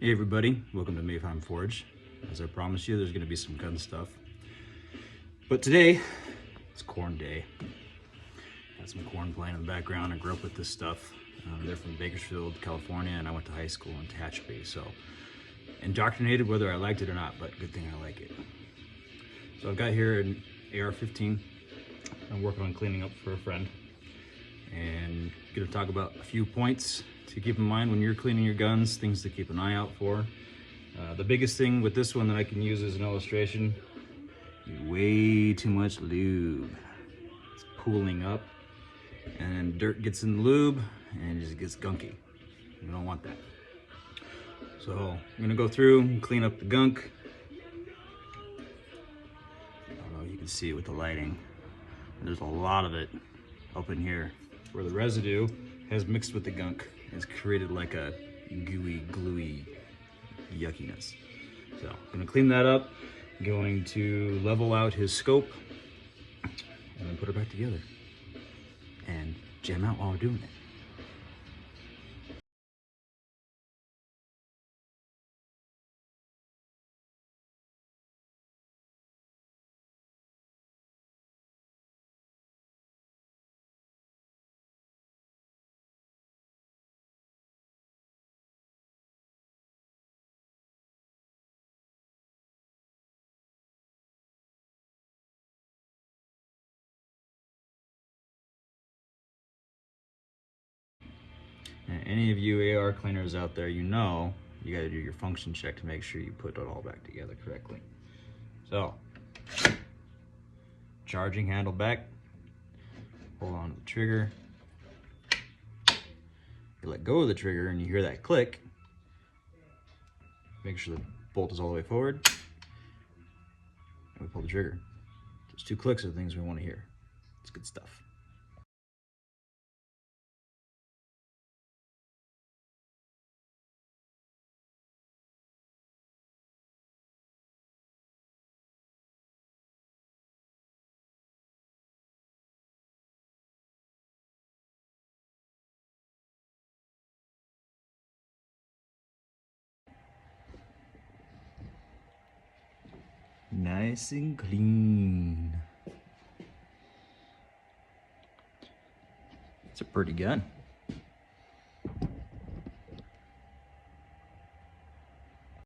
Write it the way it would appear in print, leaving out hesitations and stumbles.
Hey everybody, welcome to Mayfine Forge. As I promised you, there's going to be some gun stuff. But today, it's Korn Day. Got some Korn playing in the background. I grew up with this stuff. They're from Bakersfield, California, and I went to high school in Tehachapi. So, indoctrinated whether I liked it or not, but good thing I like it. So I've got here an AR-15. I'm working on cleaning up for a friend. And going to talk about a few points to keep in mind when you're cleaning your guns, things to keep an eye out for. The biggest thing with this one that I can use as an illustration, way too much lube. It's pooling up and dirt gets in the lube and it just gets gunky. You don't want that. So I'm gonna go through and clean up the gunk. I don't know if you can see it with the lighting. There's a lot of it up in here where the residue has mixed with the gunk. It's created like a gooey, gluey yuckiness. So I'm gonna clean that up. I'm going to level out his scope and then put it back together and jam out while we're doing it. And any of you AR cleaners out there, you know you gotta do your function check to make sure you put it all back together correctly. So, charging handle back, hold on to the trigger. You let go of the trigger and you hear that click. Make sure the bolt is all the way forward. And we pull the trigger. Just 2 clicks are the things we want to hear. It's good stuff. Nice and clean. It's a pretty gun.